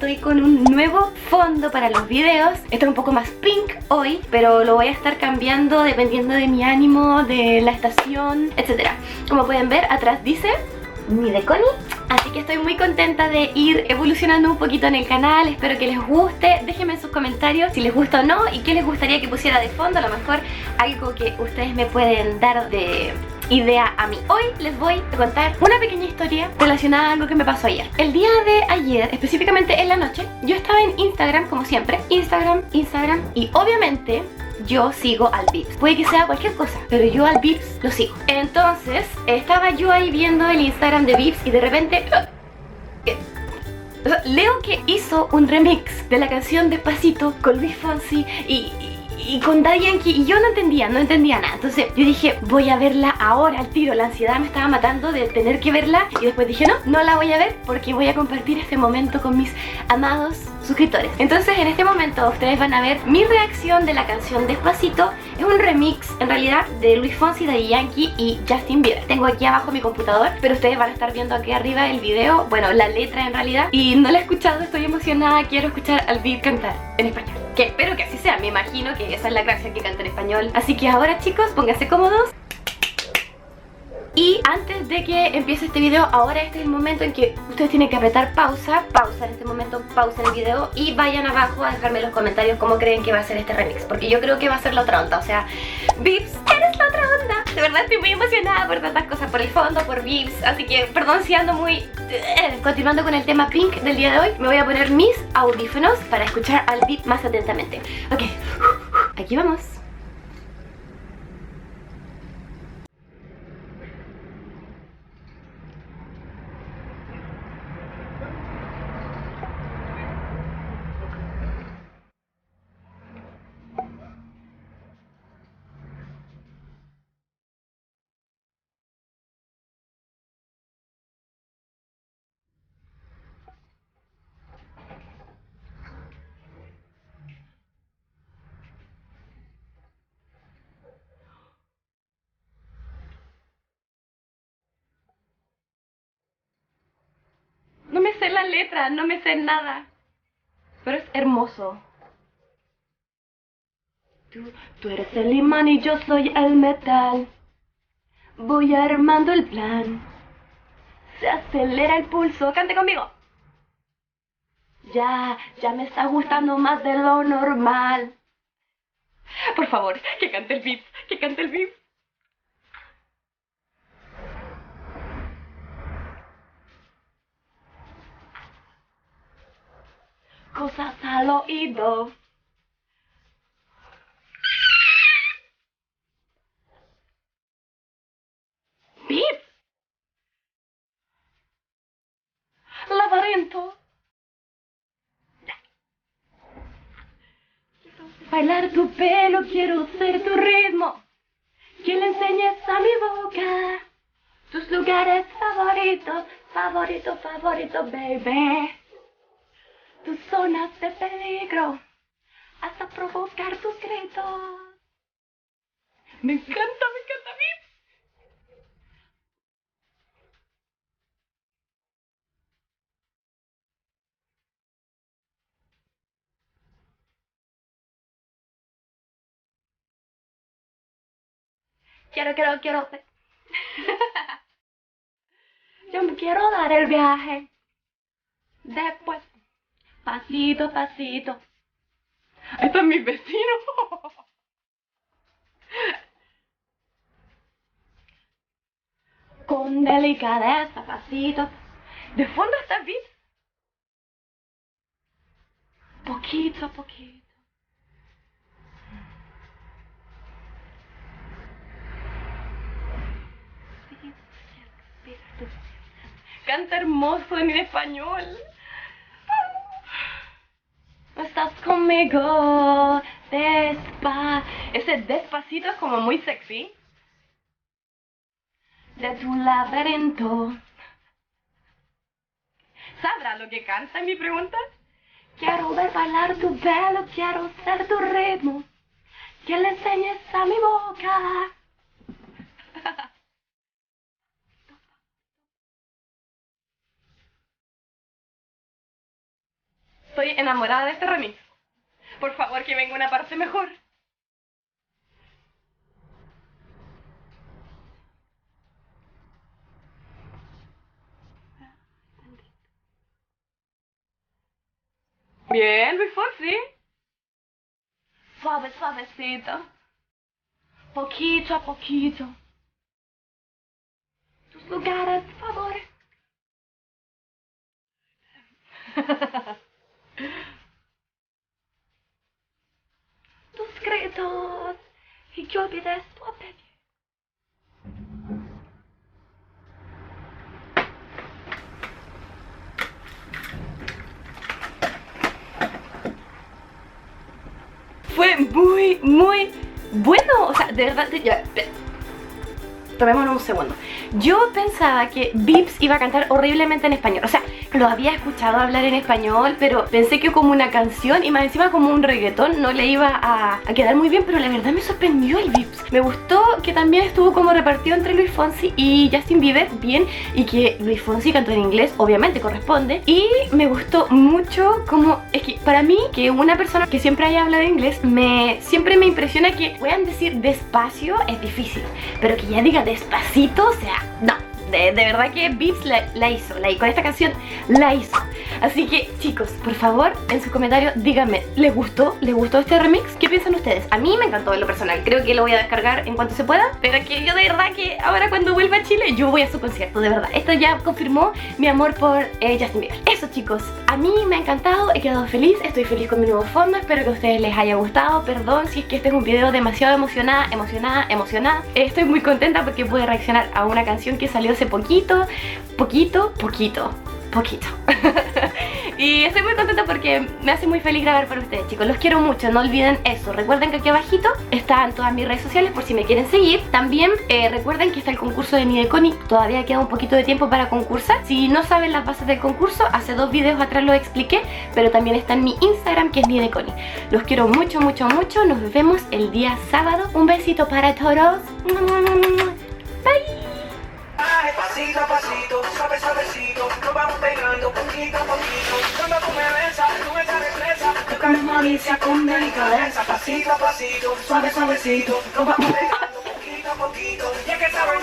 estoy con un nuevo fondo para los videos. Esto es un poco más pink hoy, pero lo voy a estar cambiando dependiendo de mi ánimo, de la estación, etc. Como pueden ver, atrás dice Mi de Connie. Así que estoy muy contenta de ir evolucionando un poquito en el canal. Espero que les guste. Déjenme en sus comentarios si les gusta o no y qué les gustaría que pusiera de fondo. A lo mejor algo que ustedes me pueden dar de idea a mí. Hoy les voy a contar una pequeña historia relacionada a algo que me pasó ayer. El día de ayer, específicamente en la noche, yo estaba en Instagram como siempre. Instagram y obviamente yo sigo al Vips. Puede que sea cualquier cosa, pero yo al Vips lo sigo. Entonces, estaba yo ahí viendo el Instagram de Vips y de repente leo que hizo un remix de la canción Despacito con Luis Fonsi y con Daddy Yankee, y yo no entendía nada. Entonces yo dije, voy a verla ahora al tiro. La ansiedad me estaba matando de tener que verla. Y después dije, no la voy a ver porque voy a compartir este momento con mis amados suscriptores. Entonces en este momento ustedes van a ver mi reacción de la canción Despacito. Es un remix en realidad de Luis Fonsi, Daddy Yankee y Justin Bieber. Tengo aquí abajo mi computador, pero ustedes van a estar viendo aquí arriba el video, bueno, la letra en realidad. Y no la he escuchado, estoy emocionada, quiero escuchar al Vips cantar en español. Que espero que así sea, me imagino que esa es la gracia, que cante en español. Así que ahora, chicos, pónganse cómodos. Y antes de que empiece este video, ahora este es el momento en que ustedes tienen que apretar pausa en este momento, pausa el video y vayan abajo a dejarme en los comentarios cómo creen que va a ser este remix, porque yo creo que va a ser la otra onda. O sea, Vips, eres la otra onda. De verdad estoy muy emocionada por tantas cosas, por el fondo, por Vips. Así que perdón si ando muy... Continuando con el tema pink del día de hoy, me voy a poner mis audífonos para escuchar al Vips más atentamente. Ok, aquí vamos. No me sé la letra, no me sé nada, pero es hermoso. Tú eres el imán y yo soy el metal. Voy armando el plan. Se acelera el pulso. Cante conmigo. Ya me está gustando más de lo normal. Por favor, que cante el Vips, que cante el Vips. Cosas al oído. Vips. Laberinto. Bailar tu pelo, quiero ser tu ritmo. Que le enseñes a mi boca tus lugares favoritos, favorito, baby. Tus zonas de peligro, hasta provocar tus gritos. Me encanta, Vips. Quiero. Yo me quiero dar el viaje. Después, pasito. Este es mi vecino. Con delicadeza, pasito. De fondo está Vips. Poquito a poquito. Canta hermoso en español. Estás conmigo, Ese despacito es como muy sexy. De tu laberinto. ¿Sabrá lo que canta, mi pregunta? Quiero ver bailar tu pelo, quiero ser tu ritmo. Que le enseñes a mi boca. Estoy enamorada de este remix. Por favor, que venga una parte mejor. Bien, Luis Fonsi. Suave, suavecito. Poquito a poquito. Tus lugares, por favor. Tus gritos. Y que olvides tu apellido. Fue muy, muy bueno. O sea, de verdad, tomémonos un segundo. Yo pensaba que Vips iba a cantar horriblemente en español. O sea, lo había escuchado hablar en español, pero pensé que como una canción y más encima como un reggaetón no le iba a quedar muy bien. Pero la verdad me sorprendió el Vips. Me gustó que también estuvo como repartido entre Luis Fonsi y Justin Bieber, bien. Y que Luis Fonsi cantó en inglés, obviamente corresponde. Y me gustó mucho como... Es que para mí, que una persona que siempre haya hablado inglés, siempre me impresiona que puedan decir despacio, es difícil. Pero que ya diga despacito, o sea, no. De verdad que Vips la hizo, con esta canción la hizo. Así que chicos, por favor, en sus comentarios díganme, ¿les gustó? ¿Les gustó este remix? ¿Qué piensan ustedes? A mí me encantó en lo personal, creo que lo voy a descargar en cuanto se pueda. Pero que yo de verdad que ahora cuando vuelva a Chile yo voy a su concierto, de verdad. Esto ya confirmó mi amor por Justin Bieber. Eso chicos, a mí me ha encantado, he quedado feliz, estoy feliz con mi nuevo fondo. Espero que a ustedes les haya gustado, perdón si es que este es un video demasiado emocionada. Estoy muy contenta porque pude reaccionar a una canción que salió hace poquito. Y estoy muy contenta porque me hace muy feliz grabar para ustedes, chicos. Los quiero mucho, no olviden eso. Recuerden que aquí abajito están todas mis redes sociales por si me quieren seguir. También recuerden que está el concurso de Nideconi. Todavía queda un poquito de tiempo para concursar. Si no saben las bases del concurso, hace 2 videos atrás lo expliqué. Pero también está en mi Instagram, que es Nideconi. Los quiero mucho, mucho, mucho. Nos vemos el día sábado. Un besito para todos. Bye. Pasito a pasito, suave suavecito, nos vamos pegando poquito a poquito. Cuando tú me besas, tú me das destreza, tocas malicia con delicadeza. Pasito a pasito, suave suavecito, nos vamos pegando poquito a poquito. Y es que saben